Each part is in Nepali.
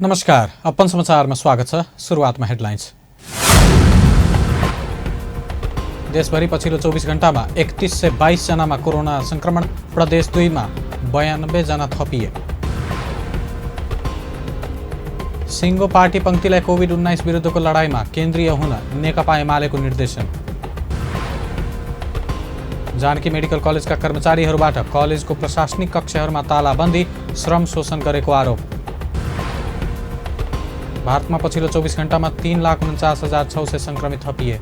नमस्कार, अपन समाचारमा स्वागत छ। सुरुवातमा हेडलाइन्स। देशभरि पछिल्लो 24 घण्टामा 3122 जनामा कोरोना संक्रमण, प्रदेश 2 मा 92 जना थपिए। सिङ्गो पार्टी पंक्तिलाई कोभिड-19 विरुद्धको लडाईँमा केन्द्रीय हुन नेकपा एमालेको निर्देशन। जानकी मेडिकल कलेजका कर्मचारीहरूबाट कलेजको प्रशासनिक कक्षहरूमा तालाबन्दी, श्रम शोषण गरेको आरोप। भारतमा पछिल्लो 24 घण्टामा 3,49,600 संक्रमित थपिए।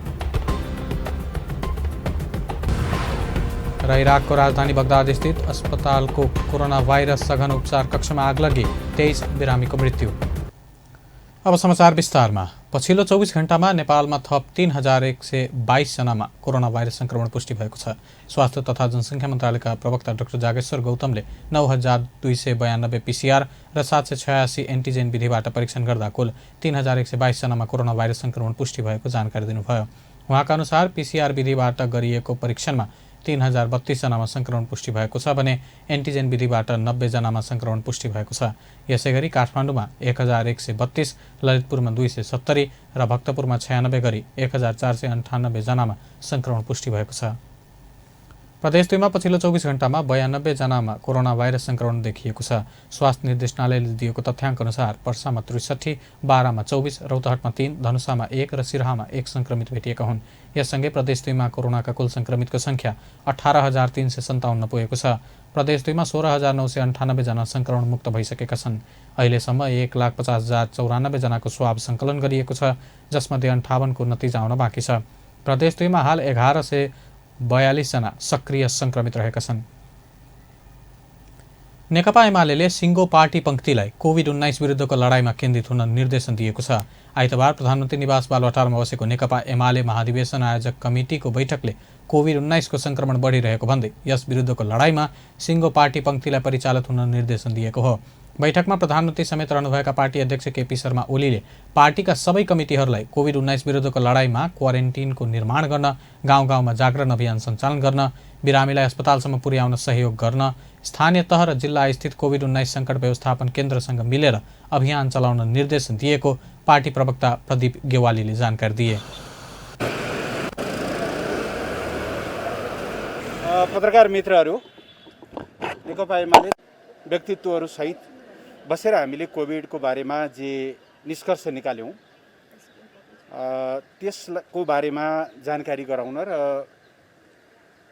र इराकको राजधानी बगदाद स्थित अस्पतालको कोरोना भाइरस सघन उपचार कक्षमा आग लगी, 23 बिरामीको मृत्यु। अब समाचार विस्तारमा। पछिल्लो 24 घण्टामा नेपालमा थप 3,122 जनामा कोरोना भाइरस संक्रमण पुष्टि भएको छ। स्वास्थ्य तथा जनसङ्ख्या मन्त्रालयका प्रवक्ता डाक्टर जागेश्वर गौतमले 9,292 पीसीआर र 786 एन्टिजेन विधिबाट परीक्षण गर्दा कुल 3,122 जनामा कोरोना भाइरस संक्रमण पुष्टि भएको जानकारी दिनुभयो। उहाँका अनुसार पीसीआर विधिबाट गरिएको परीक्षणमा 3,032 जनामा संक्रमण पुष्टि भएको छ भने एन्टिजेन विधिबाट 90 जनामा संक्रमण पुष्टि भएको छ। यसैगरी काठमाडौँमा 1,132, ललितपुरमा 270 र भक्तपुरमा 96 गरी 1,498 जनामा संक्रमण पुष्टि भएको छ। प्रदेश 2 मा पछिल्लो 24 घण्टामा 92 जनामा कोरोना भाइरस संक्रमण देखिएको छ। स्वास्थ्य निर्देशनालयले दिएको तथ्याङ्क अनुसार पर्सामा 63, बारामा 24, रौतहटमा 3, धनुषामा 1 र सिराहामा 1 संक्रमित भेटिएका हुन्। यससँगै प्रदेश 2 मा कोरोनाका कुल संक्रमितको संख्या 18,357 पुगेको छ। प्रदेश 2 मा 16,998 जना संक्रमण मुक्त भइसकेका छन्। अहिलेसम्म 1,50,094 जनाको स्वाब सङ्कलन गरिएको छ, जसमध्ये 58 को नतिजा आउन बाँकी छ। प्रदेश 2 मा हाल 1,142 जना सक्रिय संक्रमित रहेका छन्। नेकपा एमाले सिङ्गो पार्टी पंक्तिलाई कोभिड-19 विरुद्धको लडाईँमा केन्द्रित हुन निर्देशन दिएको छ। आइतबार प्रधानमन्त्री निवास बालुवाटारमा बसेको नेकपा एमाले महाधिवेशन आयोजक कमिटीको बैठकले कोभिड-19 को संक्रमण बढिरहेको भन्दै यस विरुद्धको लडाईँमा सिङ्गो पार्टी पंक्तिलाई परिचालित हुन निर्देशन दिएको हो। बैठकमा प्रधानमन्त्री समेत रहनुभएका पार्टी अध्यक्ष केपी शर्मा ओलीले पार्टीका सबै कमिटीहरूलाई कोभिड-19 विरुद्धको लडाईँमा क्वारेन्टिनको निर्माण गर्न, गाउँ-गाउँमा जागरण अभियान सञ्चालन गर्न, बिरामीलाई अस्पतालसम्म पुर्याउन सहयोग गर्न, स्थानीय तह र जिल्ला स्थित कोभिड-19 सङ्कट व्यवस्थापन केन्द्रसँग मिलेर अभियान चलाउन निर्देशन दिएको पार्टी प्रवक्ता प्रदीप गेवालीले जानकारी दिए। पत्रकार मित्रहरू, नेकपा एमाले व्यक्तित्वहरू सहित बसेर हामीले कोभिडको बारेमा जे निष्कर्ष निकाल्यौँ त्यसको बारेमा जानकारी गराउन र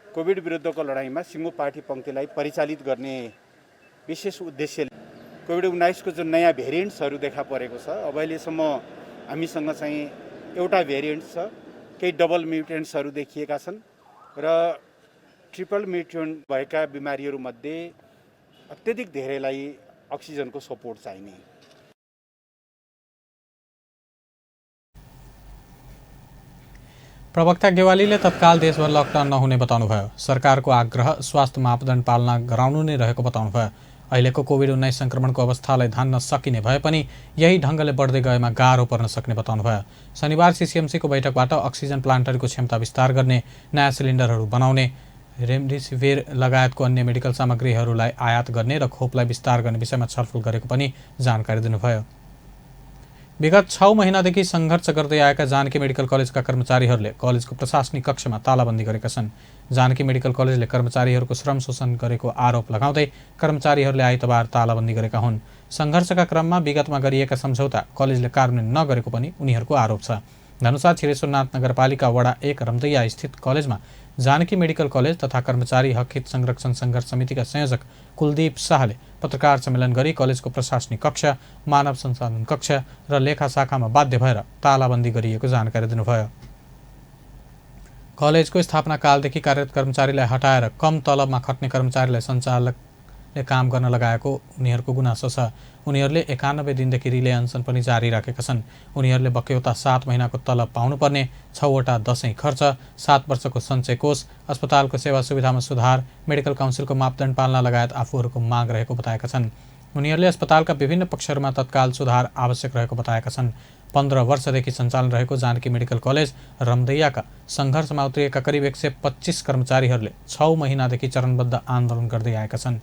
कोभिड विरुद्धको लडाईँमा सिङ्गो पार्टी पंक्तिलाई परिचालित गर्ने विशेष उद्देश्यले कोभिड-19 को जुन नयाँ भेरिएन्ट्सहरू देखा परेको छ, अब अहिलेसम्म हामीसँग चाहिँ एउटा भेरिएन्ट छ, केही डबल म्युटेन्ट्सहरू देखिएका छन् र ट्रिपल म्युटेन्ट भएका बिमारीहरूमध्ये अत्यधिक धेरैलाई अक्सिजनको सपोर्ट चाहिने। प्रवक्ता गेवालीले तत्काल देशभर लकडाउन नहुने बताउनुभयो। सरकारको आग्रह स्वास्थ्य मापदण्ड पालना गराउनु नै रहेको बताउनुभयो। अहिलेको कोभिड-19 संक्रमणको अवस्थालाई धान्न सकिने भए पनि यही ढङ्गले बढ्दै गएमा गाह्रो पर्न सक्ने बताउनुभयो। शनिबार सीसीएमसीको बैठकबाट अक्सिजन प्लान्टहरूको क्षमता विस्तार गर्ने, नयाँ सिलिन्डरहरू बनाउने, रेमडेसिभिर लगायतको अन्य मेडिकल सामग्रीहरूलाई आयात गर्ने र खोपलाई विस्तार गर्ने विषयमा छलफल गरेको पनि जानकारी दिनुभयो। विगत 6 महिनादेखि सङ्घर्ष गर्दै आएका जानकी मेडिकल कलेजका कर्मचारीहरूले कलेजको प्रशासनिक कक्षमा तालाबन्दी गरेका छन्। जानकी मेडिकल कलेजले कर्मचारीहरूको श्रम शोषण गरेको आरोप लगाउँदै कर्मचारीहरूले आइतबार तालाबन्दी गरेका हुन्। सङ्घर्षका क्रममा विगतमा गरिएका सम्झौता कलेजले कार्यान्वयन नगरेको पनि उनीहरूको आरोप छ। धनुषा छिरेश्वरनाथ नगरपालिका वडा 1 रम्दैया स्थित कलेजमा जानकी मेडिकल कलेज तथा कर्मचारी हकहित संरक्षण सङ्घर्ष समितिका संयोजक कुलदीप शाहले पत्रकार सम्मेलन गरी कलेजको प्रशासनिक कक्ष, मानव संसाधन कक्ष र लेखा शाखामा बाध्य भएर तालाबन्दी गरिएको जानकारी दिनुभयो। कलेजको स्थापना कालदेखि कार्यरत कर्मचारीलाई हटाएर कम तलबमा खट्ने कर्मचारीलाई सञ्चालकले काम गर्न लगाएको उनीहरूको गुनासो छ। उनीहरूले 91 दिनदेखि रिले अनसन पनि जारी राखेका छन्। उनीहरूले बक्यौता 7 महिनाको तलब पाउनुपर्ने, 6 वटा दशैं खर्च, 7 वर्षको सञ्चय कोष, अस्पतालको सेवा सुविधामा सुधार, मेडिकल काउन्सिलको मापदण्ड पालना लगायत आफूहरूको माग रहेको बताएका छन्। उनीहरूले अस्पतालका विभिन्न पक्षहरूमा तत्काल सुधार आवश्यक रहेको बताएका छन्। 15 वर्षदेखि सञ्चालन रहेको जानकी मेडिकल कलेज रम्दैयाका सङ्घर्षमा उत्रिएका करिब 125 कर्मचारीहरूले 6 महिनादेखि चरणबद्ध आन्दोलन गर्दै आएका छन्।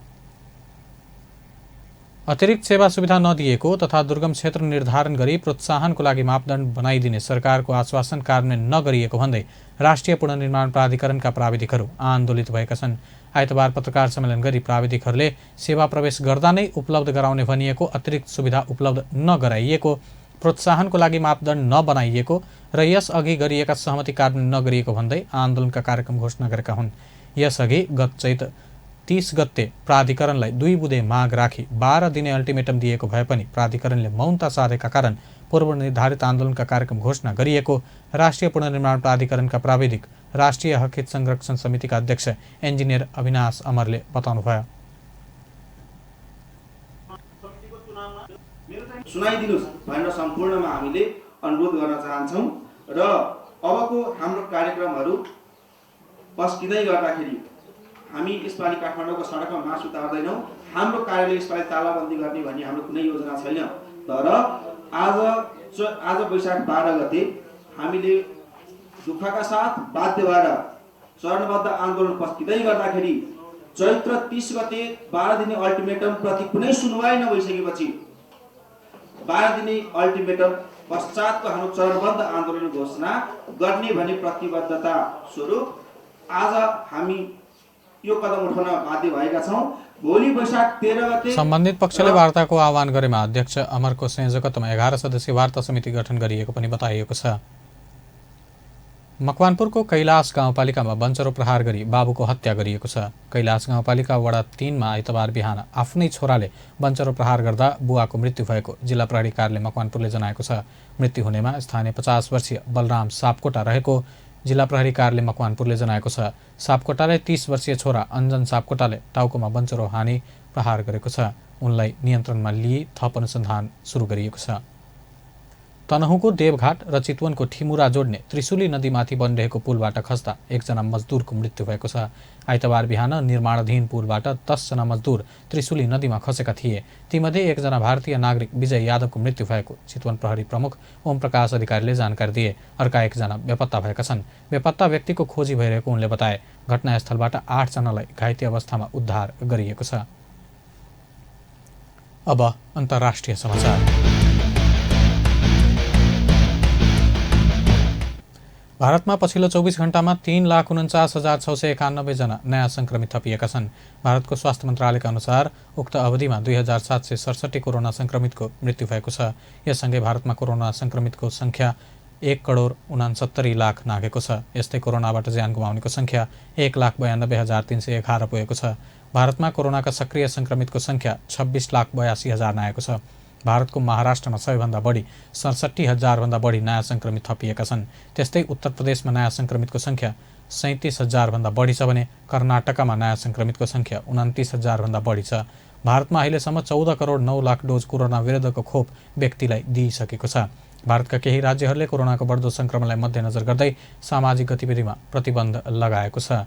अतिरिक्त सेवा सुविधा नदिएको तथा दुर्गम क्षेत्र निर्धारण गरी प्रोत्साहनको लागि मापदण्ड बनाइदिने सरकारको आश्वासन कार्यान्वयन नगरिएको भन्दै राष्ट्रिय पुनर्निर्माण प्राधिकरणका प्राविधिकहरू आन्दोलित भएका छन्। आइतबार पत्रकार सम्मेलन गरी प्राविधिकहरूले सेवा प्रवेश गर्दा नै उपलब्ध गराउने भनिएको अतिरिक्त सुविधा उपलब्ध नगराइएको, प्रोत्साहनको लागि मापदण्ड नबनाइएको र यसअघि गरिएका सहमति कार्यान्वयन नगरिएको भन्दै आन्दोलनका कार्यक्रम घोषणा गरेका हुन्। यसअघि गत चैत 30 गते प्राधिकरणलाई 2 बुँदे माग राखी 12 दिने अल्टिमेटम दिएको भए पनि प्राधिकरणले मौनता साधेका कारण पूर्व निर्धारित आन्दोलनका कार्यक्रम घोषणा गरिएको राष्ट्रिय पुनर्निर्माण प्राधिकरणका प्राविधिक राष्ट्रिय हक हित संरक्षण समितिका अध्यक्ष इन्जिनियर अविनाश अमरले बताउनुभयो। सुनाइदिनुस् भनेर सम्पूर्णमा हामीले अनुरोध गर्न चाहन्छौँ र अबको हाम्रो कार्यक्रमहरू पस्किँदै गर्दाखेरि हामी यसपालि काठमाडौँको सडकमा मार्च उतार्दैनौँ। हाम्रो कार्यालय यसपालि तालाबन्दी गर्ने भन्ने हाम्रो कुनै योजना छैन। तर आज वैशाख 12 गते हामीले दुःखका साथ बाध्य भएर चरणबद्ध आन्दोलन पस्किँदै गर्दाखेरि चैत्र 30 गते 12 दिने अल्टिमेटम प्रति कुनै सुनवाई नभइसकेपछि 12 दिने अल्टिमेटम पश्चातको हाम्रो चरणबद्ध आन्दोलन घोषणा गर्ने भन्ने प्रतिबद्धता स्वरूप आज हामी यो कदम उठाउन बाध्य भएका छौँ। भोलि वैशाख 13 गते सम्बन्धित पक्षले वार्ताको आह्वान गरेमा अध्यक्ष अमरको संयोजकत्वमा 11 सदस्यीय वार्ता समिति गठन गरिएको पनि बताइएको छ। मकवानपुरको कैलाश गाउँपालिकामा वञ्चरो प्रहार गरी बाबुको हत्या गरिएको छ। कैलाश गाउँपालिका वडा 3 मा आइतबार बिहान आफ्नै छोराले वञ्चरो प्रहार गर्दा बुवाको मृत्यु भएको जिल्ला प्रहरी कार्यालय मकवानपुरले जनाएको छ। मृत्यु हुनेमा स्थानीय 50 वर्षीय बलराम सापकोटा रहेको जिल्ला प्रहरी कार्यालय मकवानपुरले जनाएको छ। सापकोटाले 30 वर्षीय छोरा अञ्जन सापकोटाले टाउकोमा वञ्चरो हानी प्रहार गरेको छ। उनलाई नियन्त्रणमा लिए थप अनुसन्धान सुरु गरिएको छ। तनहुँको देवघाट र चितवनको ठिमुरा जोड्ने त्रिशुली नदीमाथि बनिरहेको पुलबाट खस्दा 1 जना मजदुरको मृत्यु भएको छ। आइतबार बिहान निर्माणाधीन पुलबाट 10 जना मजदुर त्रिशुली नदीमा खसेका थिए। तीमध्ये 1 जना भारतीय नागरिक विजय यादवको मृत्यु भएको चितवन प्रहरी प्रमुख ओम प्रकाश अधिकारीले जानकारी दिए। अर्का 1 जना बेपत्ता भएका छन्। बेपत्ता व्यक्तिको खोजी भइरहेको उनले बताए। घटनास्थलबाट 8 जनालाई घाइते अवस्थामा उद्धार गरिएको छ। अब अन्तर्राष्ट्रिय समाचार। भारतमा पछिल्लो 24 घण्टामा 3,49,691 जना नयाँ संक्रमित थपिएका छन्। भारतको स्वास्थ्य मन्त्रालयका अनुसार उक्त अवधिमा 2,767 कोरोना संक्रमितको मृत्यु भएको छ। यससँगै भारतमा कोरोना संक्रमितको संख्या 1,69,60,00,000 नाघेको छ। यस्तै कोरोनाबाट ज्यान गुमाउनेको संख्या 1,92,311 पुगेको छ। भारतमा कोरोनाका सक्रिय संक्रमितको संख्या 26,82,000 नागेको छ। भारतको महाराष्ट्रमा सबैभन्दा बढी 67,000 भन्दा बढी नयाँ संक्रमित थपिएका छन्। त्यस्तै उत्तर प्रदेशमा नयाँ संक्रमितको संख्या 37,000 भन्दा बढी छ भने कर्नाटकमा नयाँ संक्रमितको संख्या 29,000 भन्दा बढी छ। भारतमा अहिलेसम्म 14 करोड 9 लाख डोज कोरोना विरुद्धको खोप व्यक्तिलाई दिइसकेको छ। भारतका केही राज्यहरूले कोरोनाको बढ्दो संक्रमणलाई मध्यनजर गर्दै सामाजिक गतिविधिमा प्रतिबन्ध लगाएको छ।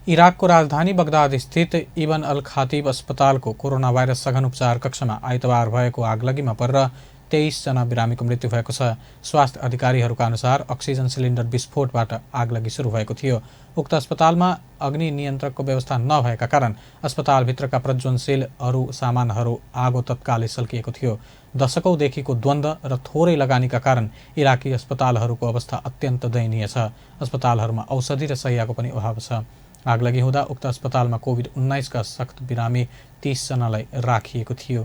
इराकको राजधानी बगदाद स्थित इबन अल खातिब अस्पतालको कोरोना भाइरस सघन उपचार कक्षमा आइतबार भएको आगलगीमा परेर 23 जना बिरामीको मृत्यु भएको छ। स्वास्थ्य अधिकारीहरूका अनुसार अक्सिजन सिलिन्डर विस्फोटबाट आगलगी सुरु भएको थियो। उक्त अस्पतालमा अग्नि नियन्त्रकको व्यवस्था नभएका कारण अस्पतालभित्रका प्रज्वलनशील सामानहरू आगो तत्कालै सल्किएको थियो। दशकौंदेखिको द्वन्द्व र थोरै लगानीका कारण इराकी अस्पतालहरूको अवस्था अत्यन्त दयनीय छ। अस्पतालहरूमा औषधि र शय्याको पनि अभाव छ। आगलगी हुँदा उक्त अस्पतालमा कोभिड-19 का सख्त बिरामी 30 जनालाई राखिएको थियो।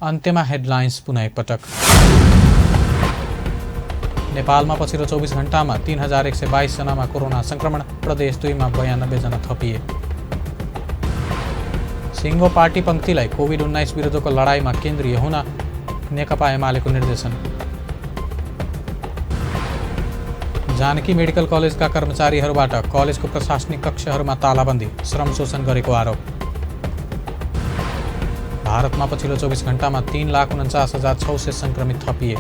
अन्त्यमा हेडलाइन्स पुनः एकपटक। नेपालमा पछिल्लो 24 घण्टामा 3,122 जनामा कोरोना संक्रमण, प्रदेश 2 मा 92 जना थपिए। सिङ्गो पार्टी पंक्तिलाई कोभिड-19 विरुद्धको लडाईँमा केन्द्रीय हुन नेकपा एमालेको निर्देशन। जानकी मेडिकल कलेजका कर्मचारीहरूबाट कलेजको प्रशासनिक कक्षहरूमा तालाबन्दी, श्रम शोषण गरेको आरोप। भारतमा पछिल्लो 24 घण्टामा 3,49,600 संक्रमित थपिए।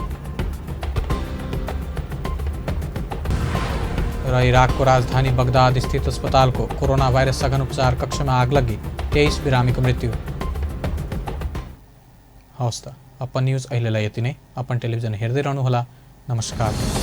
र इराकको राजधानी बगदाद स्थित अस्पतालको कोरोना भाइरस सघन उपचार कक्षमा आगलगी, 23 बिरामीको मृत्यु। हवस् त, अपन न्युज अहिलेलाई यति नै। अपन टेलिभिजन हेर्दै रहनुहोला। नमस्कार।